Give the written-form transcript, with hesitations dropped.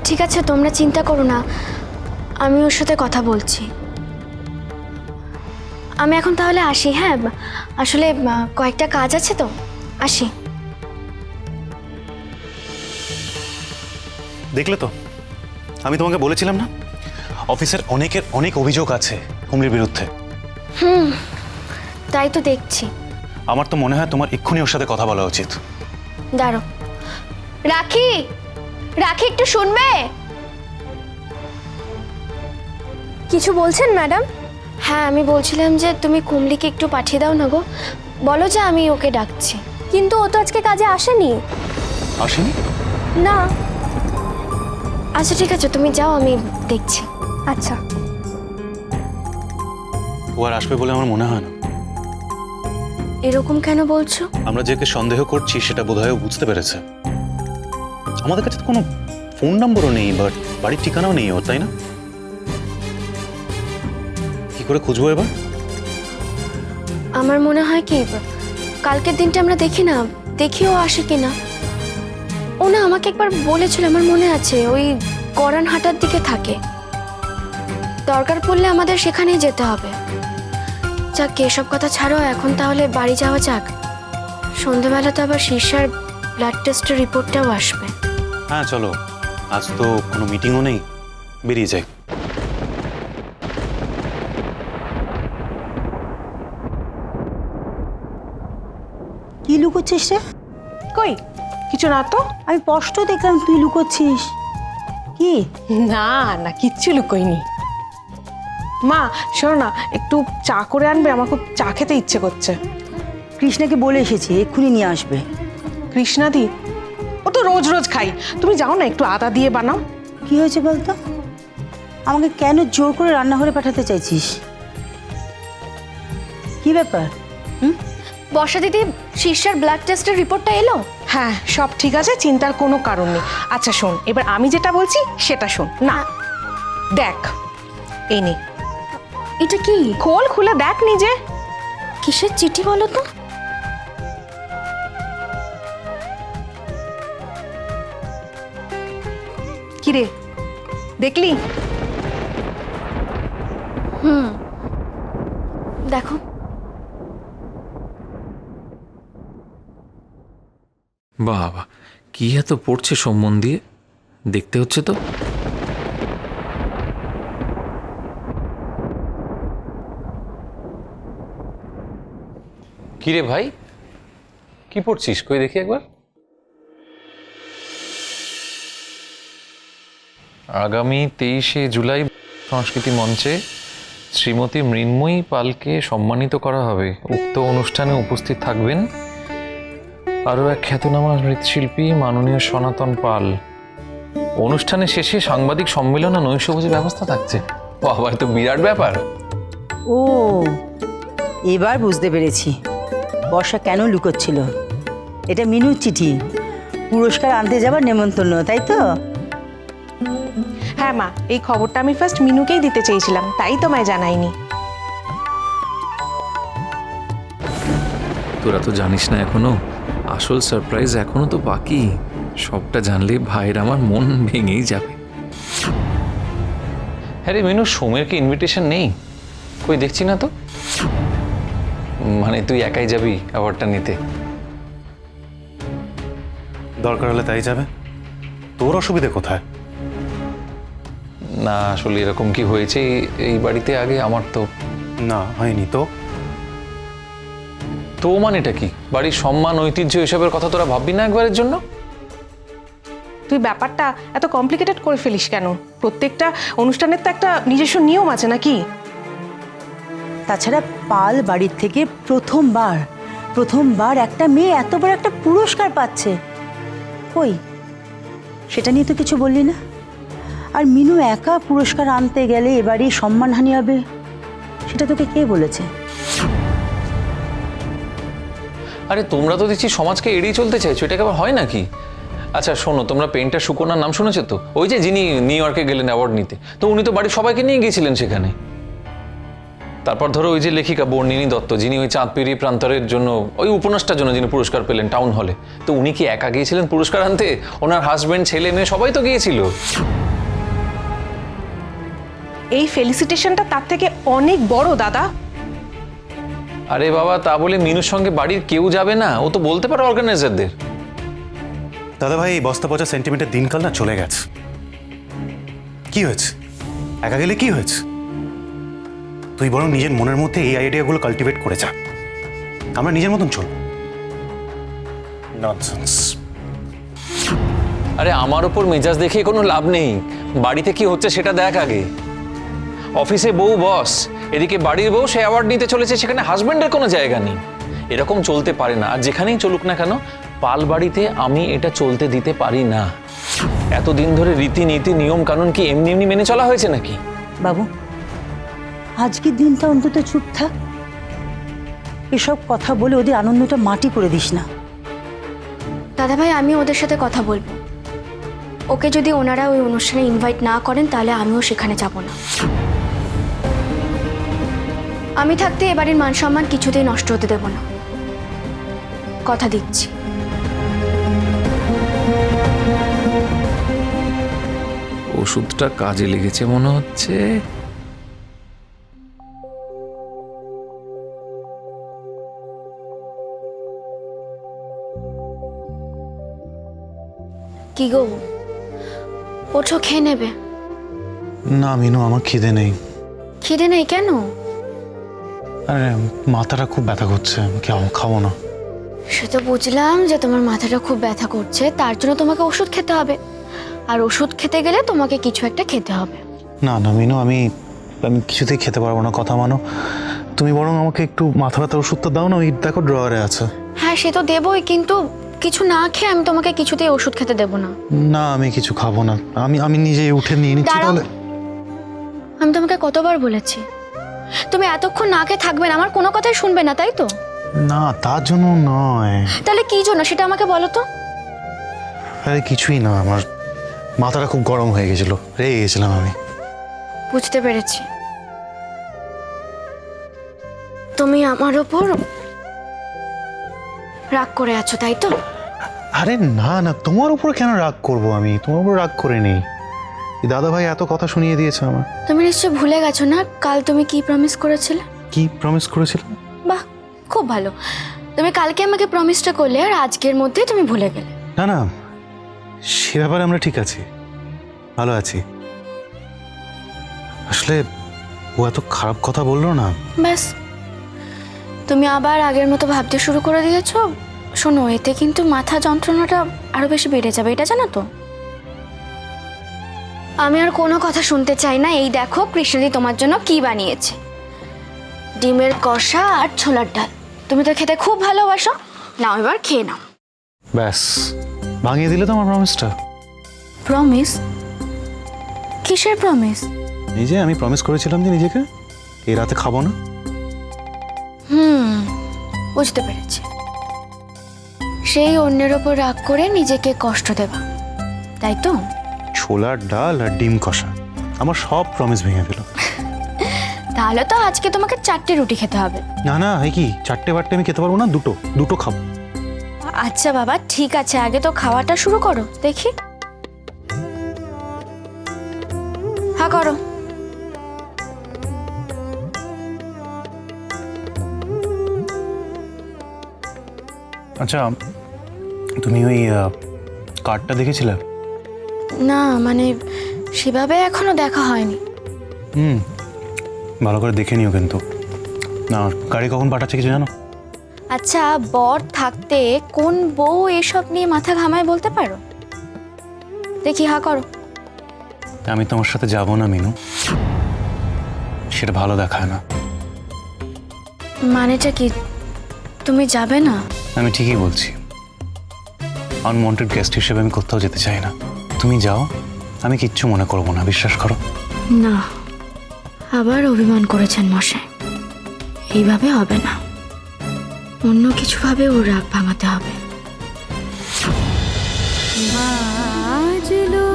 ঠিক আছে, তোমরা চিন্তা করো না, আমি ওর সাথে কথা বলছি। আমি এখন তাহলে আসি। হ্যাঁ, আসলে কয়েকটা কাজ আছে তো, আসি। দেখলে তো, আমি তোমাকে বলেছিলাম না, অফিসের অনেকের অনেক অভিযোগ আছে কুমড়ির বিরুদ্ধে। তাই তো দেখছি। আমার তো মনে হয় তোমার এক্ষুনি ওর সাথে কথা বলা উচিত। দাঁড়ো, রাখি রাখি, একটু শুনবে? কিছু বলছেন ম্যাডাম? হ্যাঁ, আমি বলছিলাম যে তুমি কুমলিকে একটু পাঠিয়ে দাও না গো, বলো যে আমি ওকে ডাকছি। কিন্তু ও তো আজকে কাজে আসেনি। আসেনি? না। আচ্ছা ঠিক আছে, তুমি যাও, আমি দেখছি। আচ্ছা। ও আর আসবে বলে আমার মনে হয় না। এরকম কেন বলছো? আমরা যাকে সন্দেহ করছি সেটা বোধহয় ও বুঝতে পেরেছে। আমাদের কাছে তো কোনো ফোন নম্বরও নেই, বাট বাড়ির ঠিকানাও নেই ওর, তাই না? কি করে খুঁজবো এবার? আমার মনে হয় কি, কালকের দিনটা আমরা দেখি না, দেখি ও আসে কিনা। ও না আমাকে একবার বলেছিল, আমার মনে আছে, ওই গড়ানহাটার দিকে থাকে। দরকার পড়লে আমাদের সেখানেই যেতে হবে। যাক, এসব কথা ছাড়ো, এখন তাহলে বাড়ি যাওয়া যাক। সন্ধ্যাবেলা তো আবার শীর্ষার ব্লাড টেস্টের রিপোর্টটাও আসবে। হ্যাঁ চলো, আজ তো কোনো মিটিংও নেই, বেরিয়ে যাই। কি লুকোচ্ছিস রে? কই কিছু না তো। আমি স্পষ্ট দেখলাম তুই লুকোচ্ছিস। কি? না না, কিচ্ছু লুকোইনি। মা শোনো না, একটু চা করে আনবে, আমার খুব চা খেতে ইচ্ছে করছে। কৃষ্ণাকে বলে এসেছি, এক্ষুনি নিয়ে আসবে। কৃষ্ণাদি? ও তো রোজ রোজ খাই, তুমি যাও না, একটু আদা দিয়ে বানাও। কি হয়েছে বলতো? আমাকে কেন জোর করে রান্নাঘরে পাঠাতে চাইছিস? কি ব্যাপার? বর্ষা দিদি, শীর্ষার ব্লাড টেস্টের রিপোর্টটা এলো? হ্যাঁ সব ঠিক আছে, চিন্তার কোনো কারণ নেই। আচ্ছা শোন, এবার আমি যেটা বলছি সেটা শোন। না দেখ, এই নে, এটা কি? খোল, খুলে দেখ নিজে। কিসের চিঠি বলো তো? কিরে দেখলি? দেখো। বাবা, কি এত পড়ছে সম্বন দিয়ে, দেখতে হচ্ছে তো। কিরে ভাই, কি পড়ছিস? কই দেখি একবার। আগামী 23শে জুলাই সংস্কৃতি মঞ্চে শ্রীমতী মৃন্ময়ী পালকে সম্মানিত করা হবে। উক্ত অনুষ্ঠানে উপস্থিত থাকবেন আরও এক খ্যাতনামা মৃৎশিল্পী মাননীয় সনাতন পাল। অনুষ্ঠানের শেষে সাংবাদিক সম্মেলন ও নৈশভোজের ব্যবস্থা থাকছে। বাবা, তো বিরাট ব্যাপার। ও, এবার বুঝতে পেরেছি বর্ষা কেন লুকোচ্ছিল। এটা মিনুর চিঠি, পুরস্কার আনতে যাবার নেমন্তন্ন, তাই তো? হ্যাঁ মা, এই খবরটা আমি ফার্স্ট মিনুকেই দিতে চেয়েছিলাম, তাই তোমায় জানাইনি। তোরা তো জানিস না এখনো, আসল সারপ্রাইজ এখনো তো বাকি। সবটা জানলে ভাইয়ের আমার মন ভেঙেই যাবে। হ্যাঁ রে মিনু, সোমের কি ইনভিটেশন নেই? কই দেখছি না তো। মানে তুই একাই যাবি অ্যাওয়ার্ডটা নিতে? দরকার হলে তাই যাবে, তোর অসুবিধে কোথায়? না আসলে এরকম কি হয়েছে এই বাড়িতে আগে? আমার তো না, হয়নি তো। তো মানেটা কি? বাড়ির সম্মান, ঐতিহ্য এসবের কথা তোরা ভাববি না একবারের জন্য? তুই ব্যাপারটা এত কমপ্লিকেটেড করে ফেলিস কেন? প্রত্যেকটা অনুষ্ঠানের তো একটা নিজস্ব নিয়ম আছে নাকি? তাছাড়া পাল বাড়ির থেকে প্রথমবার একটা মেয়ে এত বড় একটা পুরস্কার পাচ্ছে। কই, সেটা নিয়ে তো কিছু বললি না। আর মিনু একা পুরস্কার আনতে গেলে এবারই সম্মানহানি হবে, সেটা তোকে কে বলেছে? আরে তোমরা তো দেখছি সমাজকে এড়িয়ে চলতে চাইছো, এটা কেবল হয় নাকি? আচ্ছা শোনো, তোমরা পেইন্টার সুকন্যার নাম শুনেছো তো? ওই যে যিনি নিউ ইয়র্কে গেলেন অ্যাওয়ার্ড নিতে, তো উনি তো বাড়ির সবাইকে নিয়ে গিয়েছিলেন সেখানে। তারপর ধরো ওই যে লেখিকা বর্ণিনী দত্ত, যিনি ওই চাঁদপিড়ি প্রান্তরের জন্য, ওই উপন্যাসটার জন্য যিনি পুরস্কার পেলেন টাউন হলে, তো উনি কি একা গিয়েছিলেন পুরস্কার আনতে? ওনার হাজবেন্ড, ছেলে মেয়ে সবাই তো গিয়েছিল। এই ফেলিসিটেশনটা তার থেকে অনেক বড় দাদা। আরে বাবা, তা বলে মিনুর সঙ্গে বাড়ির কেউ যাবে না? ও তো বলতে পারে অর্গানাইজারদের। দাদা ভাই, এই বস্তা পচা সেন্টিমেন্টের দিনকাল না চলে গেছে। কি হয়েছে? একা গেলে কি হয়েছে? তুই বরং নিজের মনের মধ্যে এই আইডিয়াগুলো কাল্টিভেট করে যা। আমরা নিজের মতন চল। ননসেন্স। আরে আমার ওপর মেজাজ দেখিয়ে কোনো লাভ নেই। বাড়িতে কি হচ্ছে সেটা দেখ আগে। অফিসে বউ বস, এদিকে বাড়ির বউ সে অ্যাওয়ার্ড নিতে চলেছে, সেখানে হাজবেন্ডের কোনো জায়গা নেই। এরকম চলতে পারে না। আর যেখানেই চলুক না কেন, পাল বাড়িতে আমি এটা চলতে দিতে পারি না। এতদিন ধরে রীতিনীতি নিয়ম কানুন কি এমনি এমনি মেনে চলা হয়েছে নাকি? বাবু, আজকের দিনটা অন্তত চুপ থাক। এসব কথা বলে ওদের আনন্দটা মাটি করে দিস না। দাদা ভাই, আমি ওদের সাথে কথা বলবো। ওকে যদি ওনারা ওই অনুষ্ঠানে ইনভাইট না করেন তাহলে আমিও সেখানে যাব না। আমি থাকতে এবারের মান সম্মান কিছুতেই নষ্ট হতে দেব না, কথা দিচ্ছি। ওষুধটা কাজে লেগেছে মনে হচ্ছে। কি গো, ওঠো, খেয়ে নেবে। না মিনু, আমার খিদে নেই। খিদে নেই কেন? আরে মাথাটা খুব ব্যথা করছে, খাবো না। সে তো বুঝলাম যে তোমার মাথাটা খুব ব্যথা করছে, তার জন্য তোমাকে ওষুধ খেতে হবে। আর ওষুধ খেতে গেলে তোমাকে কিছু একটা খেতে হবে। না না মিনু, আমি কিছুতেই খেতে পারবো না, কথা মানো। তুমি বরং আমাকে একটু মাথা ব্যথার ওষুধটা দাও না, ওই দেখো ড্রয়ারে আছে। হ্যাঁ, সে তো দেবই, কিন্তু কিছু না খেয়ে আমি তোমাকে কিছুতেই ওষুধ খেতে দেবো না। না, আমি কিছু খাবো না। আমি নিজেই উঠে নিয়ে নিচ্ছি। দাঁড়াও। তাহলে আমি তোমাকে কতবার বলেছি তুমি এতক্ষণ না খেয়ে থাকবে না, আমার কোনো কথাই শুনবে না, তাই তো? না, তার জন্য নয়। তাহলে কি জন্য সেটা আমাকে বলো তো। আরে কিছুই না, আমার মাথাটা খুব গরম হয়ে গেছিল, রেগে গেছিলাম আমি। বুঝতে পেরেছি, তুমি আমার ওপর রাগ করে আছো, তাই তো? আরে না না, তোমার উপর কেন রাগ করবো? আমি তোমার উপর রাগ করে নেই। দাদা ভাই এত কথা শুনিয়ে দিয়েছে আমার। তুমি নিশ্চয় ভুলে গেছো না কাল তুমি কি প্রমিস করেছিলে? কি প্রমিস করেছিল? বাহ, খুব ভালো। তুমি কালকে আমাকে প্রমিসটা করলে আর আজকের মধ্যে তুমি ভুলে গেলে। না না, সে ব্যাপারে আমরা ঠিক আছি, ভালো আছি। আসলে ও এত খারাপ কথা বললো না। ব্যাস, তুমি আবার আগের মতো ভাবতে শুরু করে দিয়েছো। শোনো, এতে কিন্তু মাথা যন্ত্রণাটা আরো বেশি বেড়ে যাবে, এটা জানো তো? আমি আর কোনো কথা শুনতে চাই না। এই দেখো কৃষ্ণদি তোমার জন্য কি বানিয়েছে, ডিমের কষা আর ছোলার ডাল। তুমি তো খেতে খুব ভালোবাসো, নাও এবার খেয়ে নাও। ব্যাস, ভাঙিয়ে দিলে তো আমার প্রমিসটা। প্রমিস? কিসের প্রমিস? এই যে আমি প্রমিস করেছিলাম যে নিজেকে এই রাতে খাবো না। বুঝতে পেরেছি, সেই অন্যের ওপর রাগ করে নিজেকে কষ্ট দেবা, তাই তো? ছোলার ডাল আর ডিম কষা আমার সব প্রমিস ভেঙে দিল। তাহলে তো আজকে তোমাকে 4টে রুটি খেতে হবে। না না, এই কি 4টে আমি খেতে পারবো না, দুটো খাবো। আচ্ছা বাবা, ঠিক আছে, আগে তো খাওয়াটা শুরু করো দেখি। হ্যাঁ, করো। আচ্ছা, তুমি ওই কার্ডটা দেখেছিলে? না, মানে সেভাবে এখনো দেখা হয়নি। ভালো করে দেখে নিও কিন্তু। না, গাড়ি কখন পাঠাচ্ছে কিছু জানো? আচ্ছা, বর থাকতে কোন বউ এসব নিয়ে মাথা ঘামায় বলতে পারো? দেখি, হ্যাঁ করো। আমি তোমার সাথে যাব না মিনু, সেটা ভালো দেখায় না। মানেটা কি? তুমি যাবে না? আমি ঠিকই বলছি, আনওয়ান্টেড গেস্ট হিসেবে আমি কোথাও যেতে চাই না। তুমি যাও, আমি কিচ্ছু মনে করবো না, বিশ্বাস করো। না, আবার অভিমান করেছেন মশাই। এইভাবে হবে না, অন্য কিছুভাবে ওর রাগ ভাঙাতে হবে। বাজলো